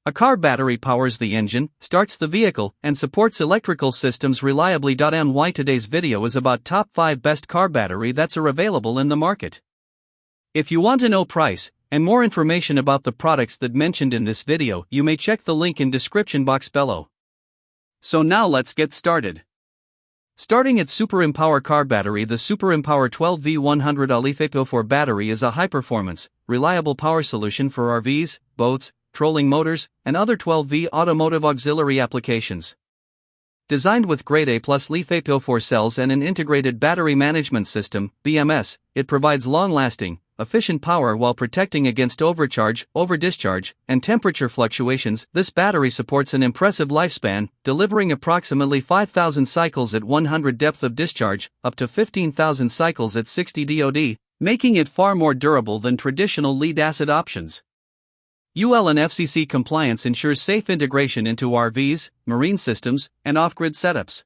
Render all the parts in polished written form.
A car battery powers the engine, starts the vehicle, and supports electrical systems reliably. And why today's video is about top 5 best car battery that are available in the market. If you want to know price and more information about the products that mentioned in this video, you may check the link in description box below. So now let's get started. Starting at Super Empower car battery. The Super Empower 12V100 LiFePO₄ battery is a high-performance, reliable power solution for RVs, boats, trolling motors, and other 12V automotive auxiliary applications. Designed with grade A+ LiFePO₄ cells and an integrated battery management system (BMS), it provides long-lasting, efficient power while protecting against overcharge, overdischarge, and temperature fluctuations. This battery supports an impressive lifespan, delivering approximately 5,000 cycles at 100 depth of discharge, up to 15,000 cycles at 60 DOD, making it far more durable than traditional lead-acid options. UL and FCC compliance ensures safe integration into RVs, marine systems, and off-grid setups.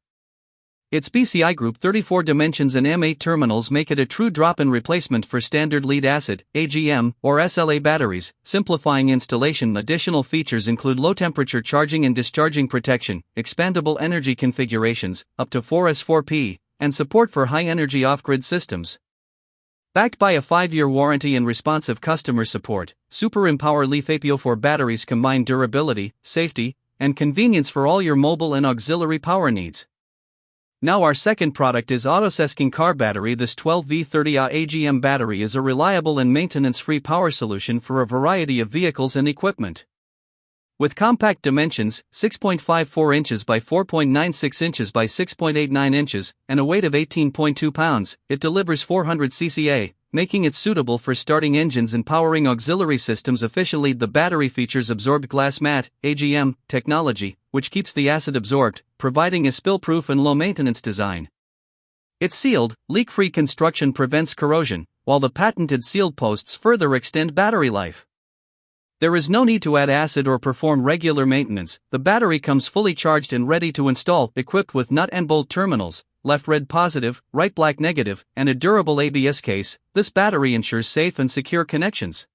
Its PCI Group 34 dimensions and M8 terminals make it a true drop-in replacement for standard lead-acid, AGM, or SLA batteries, simplifying installation. Additional features include low-temperature charging and discharging protection, expandable energy configurations, up to 4S4P, and support for high-energy off-grid systems. Backed by a 5-year warranty and responsive customer support, Super Empower LiFePO₄ batteries combine durability, safety, and convenience for all your mobile and auxiliary power needs. Now our second product is Autosesking car battery. This 12V30A AGM battery is a reliable and maintenance-free power solution for a variety of vehicles and equipment. With compact dimensions, 6.54 inches by 4.96 inches by 6.89 inches, and a weight of 18.2 pounds, it delivers 400 cca, making it suitable for starting engines and powering auxiliary systems efficiently. The battery features absorbed glass mat, AGM, technology, which keeps the acid absorbed, providing a spill-proof and low-maintenance design. Its sealed, leak-free construction prevents corrosion, while the patented sealed posts further extend battery life. There is no need to add acid or perform regular maintenance. The battery comes fully charged and ready to install, equipped with nut and bolt terminals, left red positive, right black negative, and a durable ABS case. This battery ensures safe and secure connections.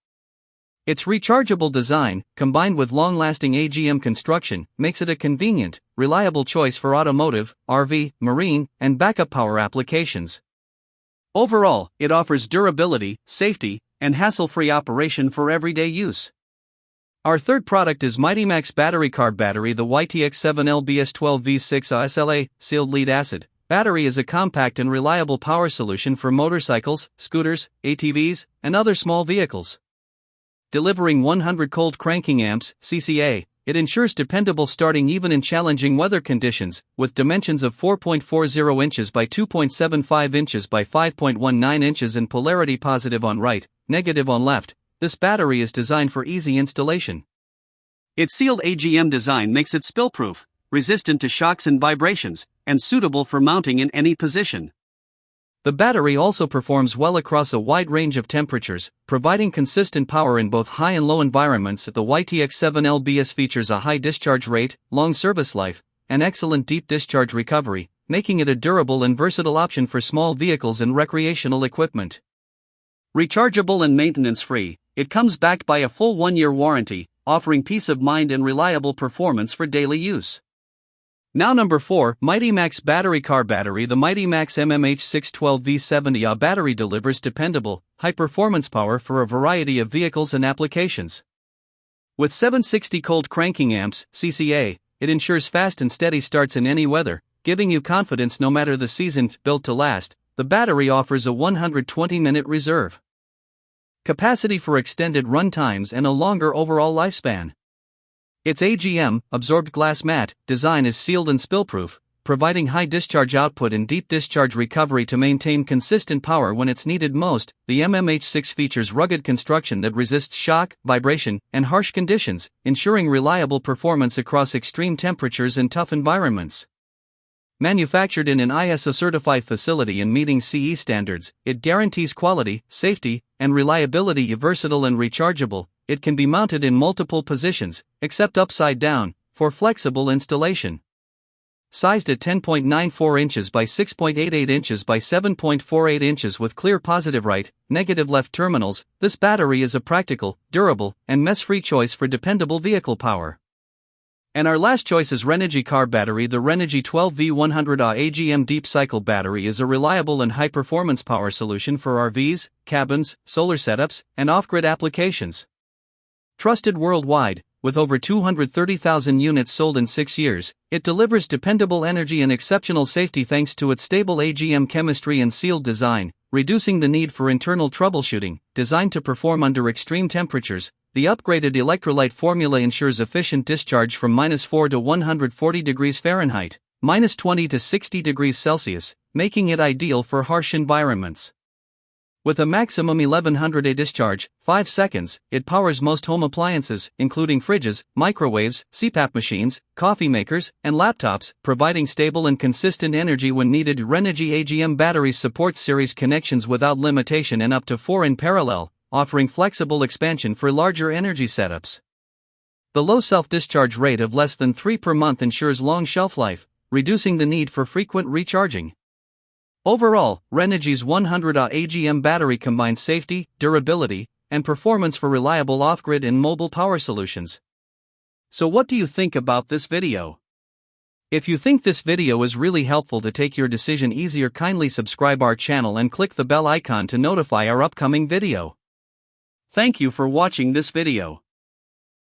Its rechargeable design, combined with long-lasting AGM construction, makes it a convenient, reliable choice for automotive, RV, marine, and backup power applications. Overall, it offers durability, safety, and hassle-free operation for everyday use. Our third product is MightyMax battery car battery. The YTX7LBS12V6A SLA, sealed lead-acid battery is a compact and reliable power solution for motorcycles, scooters, ATVs, and other small vehicles. Delivering 100 cold cranking amps, cca, it ensures dependable starting even in challenging weather conditions. With dimensions of 4.40 inches by 2.75 inches by 5.19 inches and polarity positive on right, negative on left, this battery is designed for easy installation. Its sealed AGM design makes it spill-proof, resistant to shocks and vibrations, and suitable for mounting in any position. The battery also performs well across a wide range of temperatures, providing consistent power in both high and low environments. The YTX7LBS features a high discharge rate, long service life, and excellent deep discharge recovery, making it a durable and versatile option for small vehicles and recreational equipment. Rechargeable and maintenance-free, it comes backed by a full 1-year warranty, offering peace of mind and reliable performance for daily use. Now number 4, MightyMax battery car battery. The MightyMax MMH612V70A battery delivers dependable, high-performance power for a variety of vehicles and applications. With 760 cold cranking amps, cca, it ensures fast and steady starts in any weather, giving you confidence no matter the season. Built to last, the battery offers a 120-minute reserve capacity for extended run times and a longer overall lifespan. Its AGM, absorbed glass mat, design is sealed and spill-proof, providing high discharge output and deep discharge recovery to maintain consistent power when it's needed most. The MMH6 features rugged construction that resists shock, vibration, and harsh conditions, ensuring reliable performance across extreme temperatures and tough environments. Manufactured in an ISO-certified facility and meeting CE standards, it guarantees quality, safety, and reliability. Versatile and rechargeable, it can be mounted in multiple positions, except upside down, for flexible installation. Sized at 10.94 inches by 6.88 inches by 7.48 inches with clear positive right, negative left terminals, this battery is a practical, durable, and mess-free choice for dependable vehicle power. And our last choice is Renogy Car Battery. The Renogy 12V100Ah AGM Deep Cycle Battery is a reliable and high-performance power solution for RVs, cabins, solar setups, and off-grid applications. Trusted worldwide, with over 230,000 units sold in 6 years, it delivers dependable energy and exceptional safety thanks to its stable AGM chemistry and sealed design, reducing the need for internal troubleshooting. Designed to perform under extreme temperatures, the upgraded electrolyte formula ensures efficient discharge from -4 to 140 degrees Fahrenheit, -20 to 60 degrees Celsius, making it ideal for harsh environments. With a maximum 1100 A discharge, 5 seconds, it powers most home appliances, including fridges, microwaves, CPAP machines, coffee makers, and laptops, providing stable and consistent energy when needed. Renogy AGM batteries support series connections without limitation and up to 4 in parallel, offering flexible expansion for larger energy setups. The low self-discharge rate of less than 3 per month ensures long shelf life, reducing the need for frequent recharging. Overall, Renogy's 100Ah AGM battery combines safety, durability, and performance for reliable off-grid and mobile power solutions. So what do you think about this video? If you think this video is really helpful to take your decision easier, kindly subscribe our channel and click the bell icon to notify our upcoming video. Thank you for watching this video.